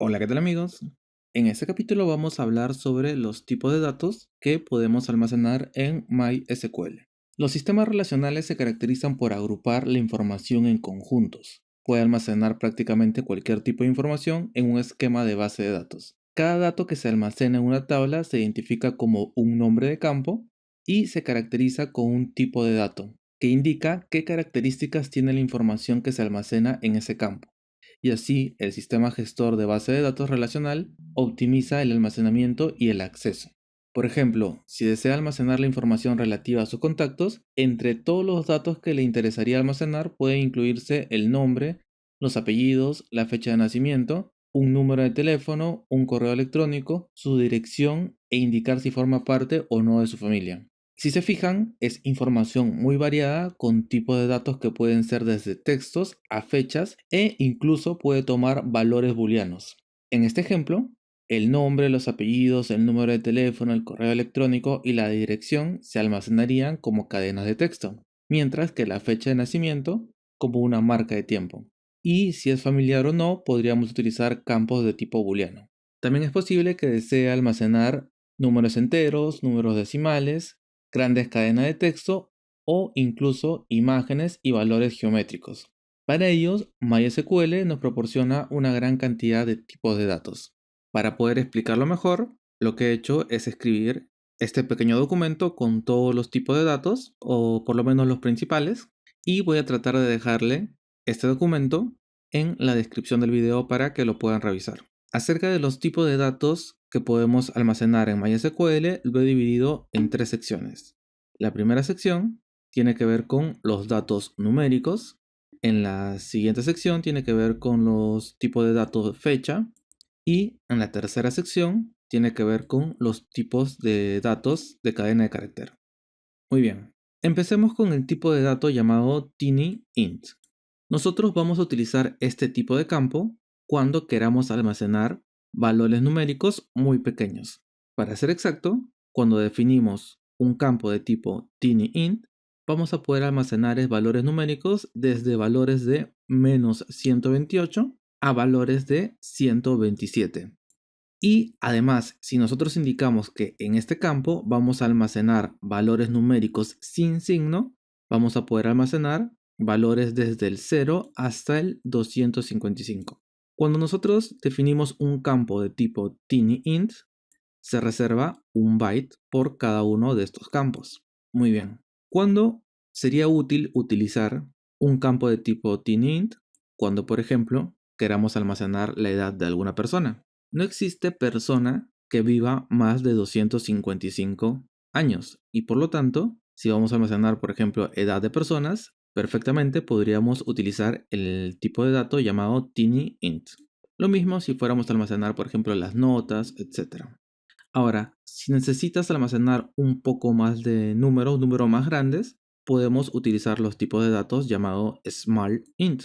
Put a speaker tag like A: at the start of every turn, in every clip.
A: Hola, ¿qué tal amigos? En este capítulo vamos a hablar sobre los tipos de datos que podemos almacenar en MySQL. Los sistemas relacionales se caracterizan por agrupar la información en conjuntos. Puede almacenar prácticamente cualquier tipo de información en un esquema de base de datos. Cada dato que se almacena en una tabla se identifica como un nombre de campo y se caracteriza con un tipo de dato, que indica qué características tiene la información que se almacena en ese campo y así el sistema gestor de base de datos relacional optimiza el almacenamiento y el acceso. Por ejemplo, si desea almacenar la información relativa a sus contactos, entre todos los datos que le interesaría almacenar puede incluirse el nombre, los apellidos, la fecha de nacimiento, un número de teléfono, un correo electrónico, su dirección e indicar si forma parte o no de su familia. Si se fijan, es información muy variada con tipos de datos que pueden ser desde textos a fechas e incluso puede tomar valores booleanos. En este ejemplo, el nombre, los apellidos, el número de teléfono, el correo electrónico y la dirección se almacenarían como cadenas de texto, mientras que la fecha de nacimiento como una marca de tiempo. Y si es familiar o no, podríamos utilizar campos de tipo booleano. También es posible que desee almacenar números enteros, números decimales, grandes cadenas de texto o incluso imágenes y valores geométricos. Para ellos, MySQL nos proporciona una gran cantidad de tipos de datos. Para poder explicarlo mejor, lo que he hecho es escribir este pequeño documento con todos los tipos de datos, o por lo menos los principales, y voy a tratar de dejarle este documento en la descripción del video para que lo puedan revisar. Acerca de los tipos de datos que podemos almacenar en MySQL, lo he dividido en tres secciones. La primera sección tiene que ver con los datos numéricos. En la siguiente sección tiene que ver con los tipos de datos de fecha. Y en la tercera sección tiene que ver con los tipos de datos de cadena de carácter. Muy bien, empecemos con el tipo de dato llamado TinyInt. Nosotros vamos a utilizar este tipo de campo cuando queramos almacenar valores numéricos muy pequeños. Para ser exacto, cuando definimos un campo de tipo TinyInt, vamos a poder almacenar valores numéricos desde valores de -128 a valores de 127. Y además, si nosotros indicamos que en este campo vamos a almacenar valores numéricos sin signo, vamos a poder almacenar valores desde el 0 hasta el 255. Cuando nosotros definimos un campo de tipo TinyInt, se reserva un byte por cada uno de estos campos. Muy bien. ¿Cuándo sería útil utilizar un campo de tipo TinyInt? Cuando, por ejemplo, queramos almacenar la edad de alguna persona. No existe persona que viva más de 255 años y por lo tanto, si vamos a almacenar, por ejemplo, edad de personas, perfectamente podríamos utilizar el tipo de dato llamado TinyInt. Lo mismo si fuéramos a almacenar, por ejemplo, las notas, etc. Ahora, si necesitas almacenar un poco más de números más grandes, podemos utilizar los tipos de datos llamado Small Int.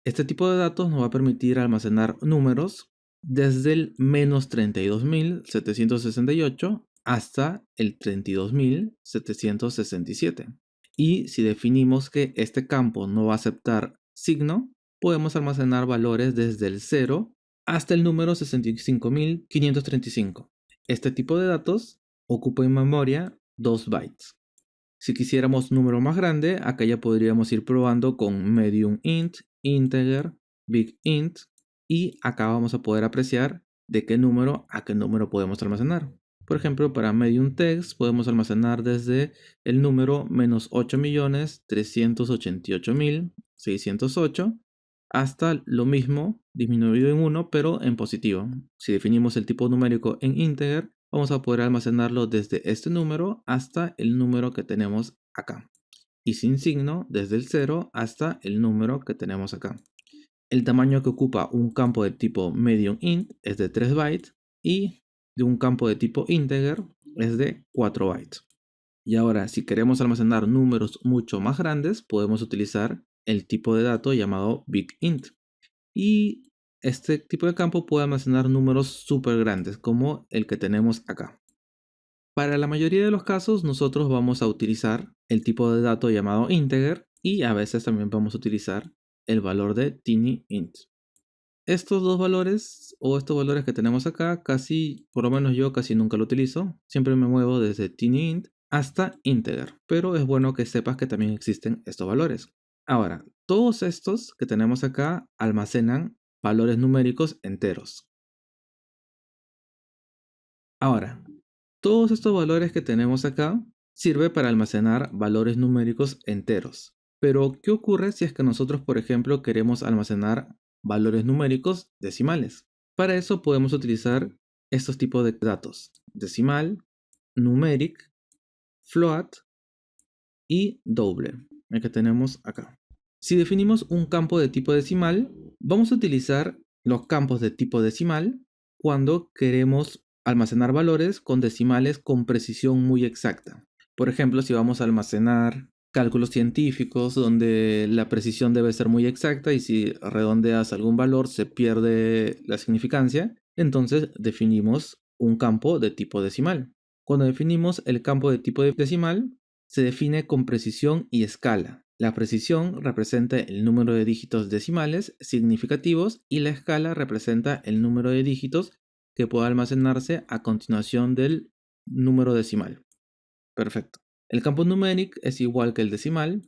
A: Este tipo de datos nos va a permitir almacenar números desde el -32.768 hasta el 32.767. Y si definimos que este campo no va a aceptar signo, podemos almacenar valores desde el 0 hasta el número 65.535. Este tipo de datos ocupa en memoria 2 bytes. Si quisiéramos un número más grande, acá ya podríamos ir probando con medium int, integer, big int y acá vamos a poder apreciar de qué número a qué número podemos almacenar. Por ejemplo, para medium text podemos almacenar desde el número -8.388.608 hasta lo mismo disminuido en 1 pero en positivo. Si definimos el tipo numérico en integer, vamos a poder almacenarlo desde este número hasta el número que tenemos acá. Y sin signo desde el 0 hasta el número que tenemos acá. El tamaño que ocupa un campo de tipo medium int es de 3 bytes y de un campo de tipo integer es de 4 bytes. Y ahora, si queremos almacenar números mucho más grandes, podemos utilizar el tipo de dato llamado big int. Y este tipo de campo puede almacenar números súper grandes, como el que tenemos acá. Para la mayoría de los casos, nosotros vamos a utilizar el tipo de dato llamado integer y a veces también vamos a utilizar el valor de TinyInt. Estos dos valores o estos valores que tenemos acá, casi, por lo menos yo casi nunca lo utilizo. Siempre me muevo desde tiny_int hasta integer, pero es bueno que sepas que también existen estos valores. Ahora, todos estos que tenemos acá almacenan valores numéricos enteros. Ahora, todos estos valores que tenemos acá sirve para almacenar valores numéricos enteros. Pero, ¿qué ocurre si es que nosotros, por ejemplo, queremos almacenar valores numéricos decimales? Para eso podemos utilizar estos tipos de datos: decimal, numeric, float y double, el que tenemos acá. Si definimos un campo de tipo decimal, vamos a utilizar los campos de tipo decimal cuando queremos almacenar valores con decimales con precisión muy exacta. Por ejemplo, si vamos a almacenar cálculos científicos donde la precisión debe ser muy exacta y si redondeas algún valor se pierde la significancia, entonces definimos un campo de tipo decimal. Cuando definimos el campo de tipo decimal, se define con precisión y escala. La precisión representa el número de dígitos decimales significativos y la escala representa el número de dígitos que puede almacenarse a continuación del número decimal. Perfecto. El campo numeric es igual que el decimal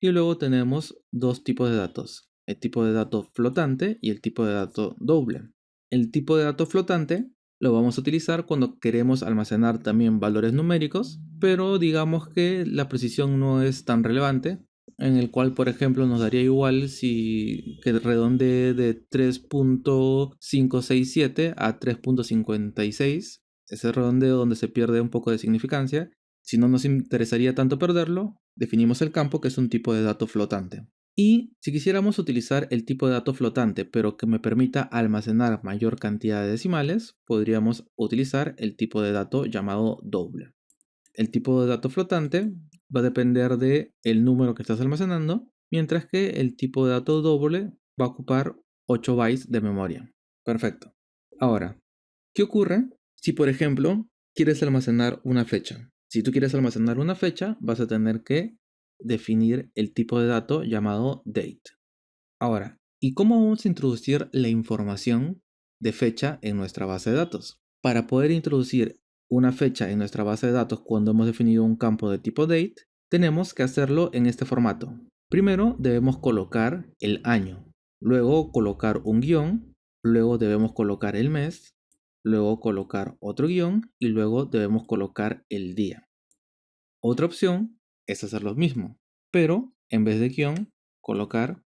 A: y luego tenemos dos tipos de datos: el tipo de dato flotante y el tipo de dato doble. El tipo de dato flotante lo vamos a utilizar cuando queremos almacenar también valores numéricos, pero digamos que la precisión no es tan relevante, en el cual, por ejemplo, nos daría igual si que redondee de 3.567 a 3.56, ese redondeo donde se pierde un poco de significancia. Si no nos interesaría tanto perderlo, definimos el campo, que es un tipo de dato flotante. Y si quisiéramos utilizar el tipo de dato flotante, pero que me permita almacenar mayor cantidad de decimales, podríamos utilizar el tipo de dato llamado doble. El tipo de dato flotante va a depender del número que estás almacenando, mientras que el tipo de dato doble va a ocupar 8 bytes de memoria. Perfecto. Ahora, ¿qué ocurre si, por ejemplo, quieres almacenar una fecha? Si tú quieres almacenar una fecha, vas a tener que definir el tipo de dato llamado date. Ahora, ¿y cómo vamos a introducir la información de fecha en nuestra base de datos? Para poder introducir una fecha en nuestra base de datos cuando hemos definido un campo de tipo date, tenemos que hacerlo en este formato. Primero debemos colocar el año, luego colocar un guión, luego debemos colocar el mes, luego colocar otro guión y luego debemos colocar el día. Otra opción es hacer lo mismo, pero en vez de guión, colocar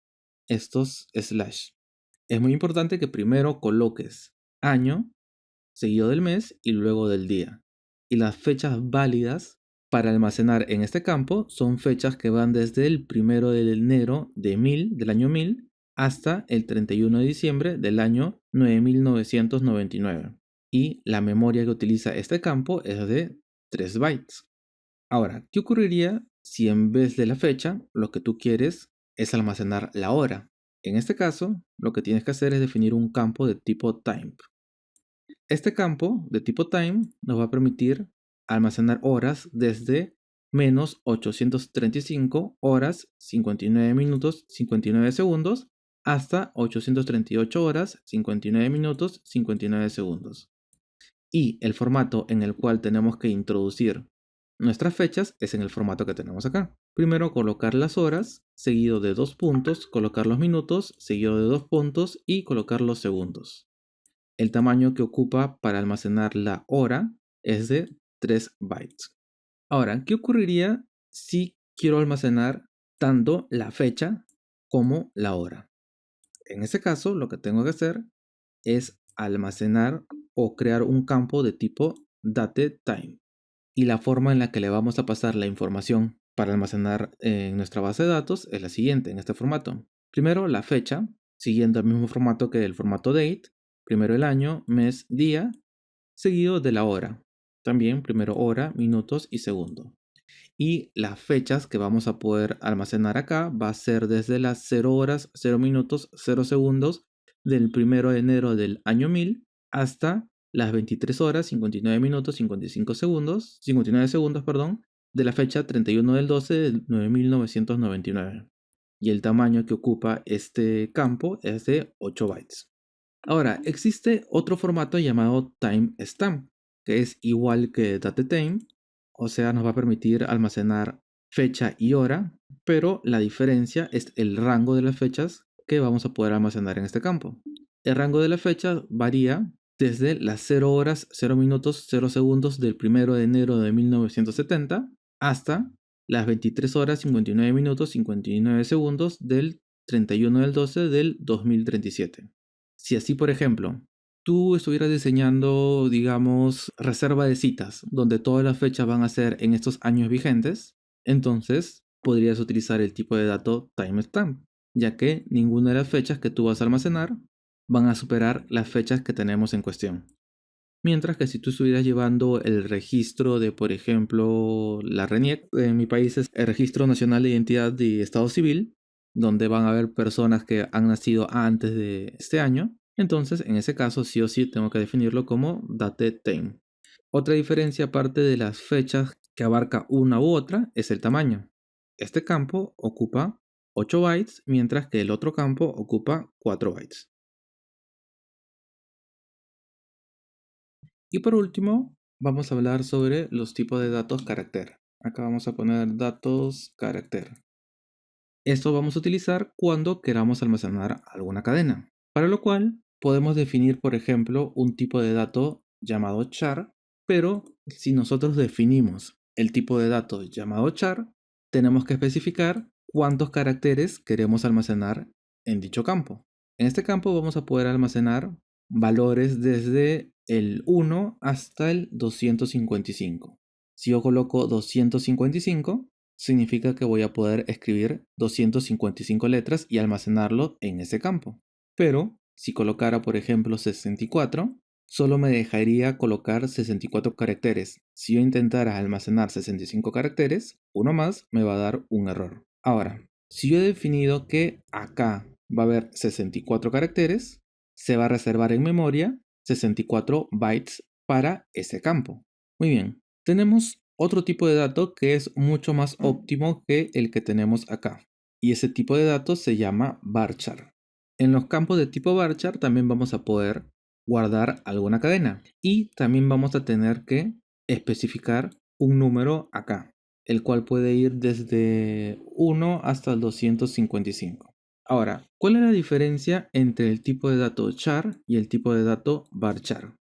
A: estos slash. Es muy importante que primero coloques año, seguido del mes y luego del día. Y las fechas válidas para almacenar en este campo son fechas que van desde el 1 de enero del año 1000 hasta el 31 de diciembre del año 9999. Y la memoria que utiliza este campo es de 3 bytes. Ahora, ¿qué ocurriría si en vez de la fecha lo que tú quieres es almacenar la hora? En este caso, lo que tienes que hacer es definir un campo de tipo time. Este campo de tipo time nos va a permitir almacenar horas desde menos 835 horas 59 minutos 59 segundos hasta 838 horas 59 minutos 59 segundos. Y el formato en el cual tenemos que introducir nuestras fechas es en el formato que tenemos acá. Primero colocar las horas, seguido de 2 puntos, colocar los minutos, seguido de 2 puntos y colocar los segundos. El tamaño que ocupa para almacenar la hora es de 3 bytes. Ahora, ¿qué ocurriría si quiero almacenar tanto la fecha como la hora? En ese caso, lo que tengo que hacer es almacenar o crear un campo de tipo datetime. Y la forma en la que le vamos a pasar la información para almacenar en nuestra base de datos es la siguiente, en este formato. Primero la fecha, siguiendo el mismo formato que el formato date. Primero el año, mes, día, seguido de la hora. También primero hora, minutos y segundo. Y las fechas que vamos a poder almacenar acá va a ser desde las 0 horas, 0 minutos, 0 segundos del 1 de enero del año 1000 hasta las 23 horas, 59 minutos, 55 segundos, 59 segundos, perdón, de la fecha 31 del 12 del 9999. Y el tamaño que ocupa este campo es de 8 bytes. Ahora, existe otro formato llamado timestamp, que es igual que datetime, o sea, nos va a permitir almacenar fecha y hora, pero la diferencia es el rango de las fechas que vamos a poder almacenar en este campo. El rango de la fecha varía desde las 0 horas, 0 minutos, 0 segundos del 1 de enero de 1970 hasta las 23 horas, 59 minutos, 59 segundos del 31 del 12 del 2037. Si así, por ejemplo, tú estuvieras diseñando, digamos, reserva de citas, donde todas las fechas van a ser en estos años vigentes, entonces podrías utilizar el tipo de dato timestamp, ya que ninguna de las fechas que tú vas a almacenar van a superar las fechas que tenemos en cuestión. Mientras que si tú estuvieras llevando el registro de, por ejemplo, la RENIEC, en mi país es el Registro Nacional de Identidad y Estado Civil, donde van a haber personas que han nacido antes de este año, entonces en ese caso sí o sí tengo que definirlo como datetime. Otra diferencia aparte de las fechas que abarca una u otra es el tamaño. Este campo ocupa 8 bytes, mientras que el otro campo ocupa 4 bytes. Y por último, vamos a hablar sobre los tipos de datos carácter. Acá vamos a poner datos carácter. Esto vamos a utilizar cuando queramos almacenar alguna cadena, para lo cual podemos definir, por ejemplo, un tipo de dato llamado char, pero si nosotros definimos el tipo de dato llamado char, tenemos que especificar cuántos caracteres queremos almacenar en dicho campo. En este campo vamos a poder almacenar valores desde el 1 hasta el 255. Si yo coloco 255, significa que voy a poder escribir 255 letras y almacenarlo en ese campo. Pero si colocara, por ejemplo, 64, solo me dejaría colocar 64 caracteres. Si yo intentara almacenar 65 caracteres, uno más me va a dar un error. Ahora, si yo he definido que acá va a haber 64 caracteres, se va a reservar en memoria 64 bytes para ese campo. Muy bien, tenemos otro tipo de dato que es mucho más óptimo que el que tenemos acá. Y ese tipo de datos se llama varchar. En los campos de tipo varchar también vamos a poder guardar alguna cadena. Y también vamos a tener que especificar un número acá, el cual puede ir desde 1 hasta el 255. Ahora, ¿cuál es la diferencia entre el tipo de dato char y el tipo de dato varchar?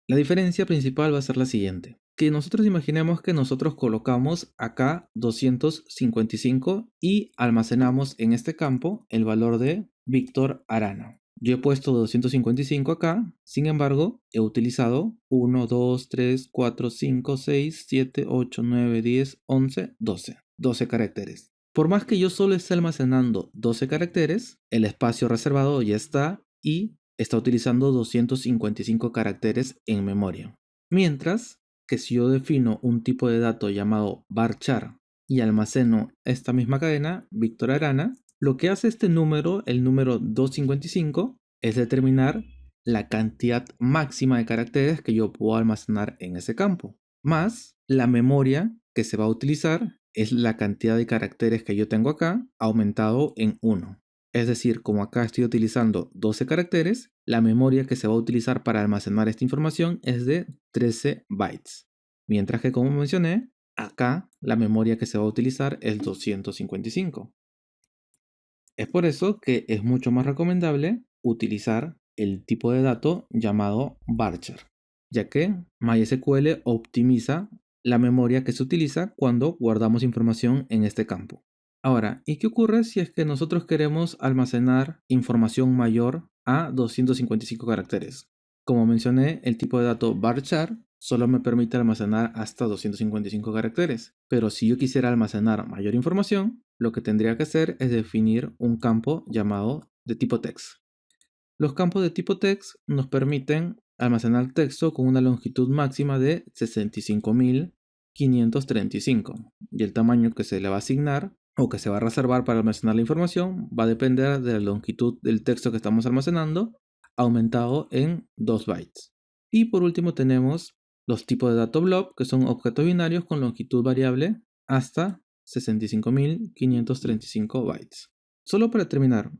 A: La diferencia principal va a ser la siguiente. Que nosotros imaginemos que nosotros colocamos acá 255 y almacenamos en este campo el valor de Víctor Arana. Yo he puesto 255 acá, sin embargo, he utilizado 1, 2, 3, 4, 5, 6, 7, 8, 9, 10, 11, 12. 12 caracteres. Por más que yo solo esté almacenando 12 caracteres, el espacio reservado ya está y está utilizando 255 caracteres en memoria. Mientras que si yo defino un tipo de dato llamado varchar y almaceno esta misma cadena, Víctor Arana, lo que hace este número, el número 255, es determinar la cantidad máxima de caracteres que yo puedo almacenar en ese campo, más la memoria que se va a utilizar es la cantidad de caracteres que yo tengo acá aumentado en 1. Es decir, como acá estoy utilizando 12 caracteres, la memoria que se va a utilizar para almacenar esta información es de 13 bytes. Mientras que, como mencioné, acá la memoria que se va a utilizar es 255. Es por eso que es mucho más recomendable utilizar el tipo de dato llamado varchar, ya que MySQL optimiza la memoria que se utiliza cuando guardamos información en este campo. Ahora, ¿y qué ocurre si es que nosotros queremos almacenar información mayor a 255 caracteres? Como mencioné, el tipo de dato varchar solo me permite almacenar hasta 255 caracteres, pero si yo quisiera almacenar mayor información, lo que tendría que hacer es definir un campo llamado de tipo text. Los campos de tipo text nos permiten almacenar texto con una longitud máxima de 65.535 y el tamaño que se le va a asignar o que se va a reservar para almacenar la información va a depender de la longitud del texto que estamos almacenando, aumentado en 2 bytes. Y por último tenemos los tipos de dato blob, que son objetos binarios con longitud variable hasta 65.535 bytes. Solo para terminar,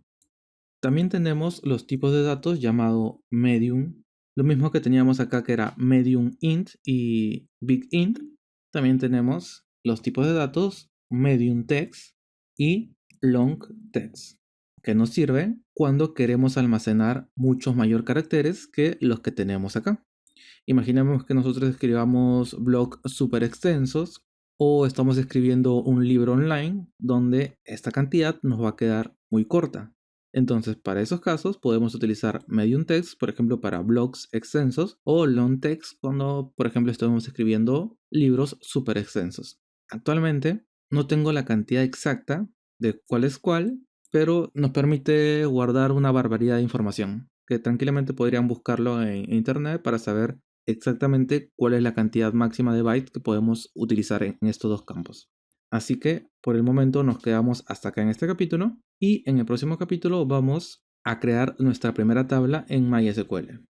A: También tenemos los tipos de datos llamado medium, lo mismo que teníamos acá que era medium int y big int. También tenemos los tipos de datos medium text y long text, que nos sirven cuando queremos almacenar muchos mayor caracteres que los que tenemos acá. Imaginemos que nosotros escribamos blogs súper extensos o estamos escribiendo un libro online donde esta cantidad nos va a quedar muy corta. Entonces, para esos casos podemos utilizar medium text, por ejemplo, para blogs extensos, o long text cuando, por ejemplo, estamos escribiendo libros súper extensos. Actualmente no tengo la cantidad exacta de cuál es cuál, pero nos permite guardar una barbaridad de información que tranquilamente podrían buscarlo en internet para saber exactamente cuál es la cantidad máxima de bytes que podemos utilizar en estos dos campos. Así que por el momento nos quedamos hasta acá en este capítulo y en el próximo capítulo vamos a crear nuestra primera tabla en MySQL.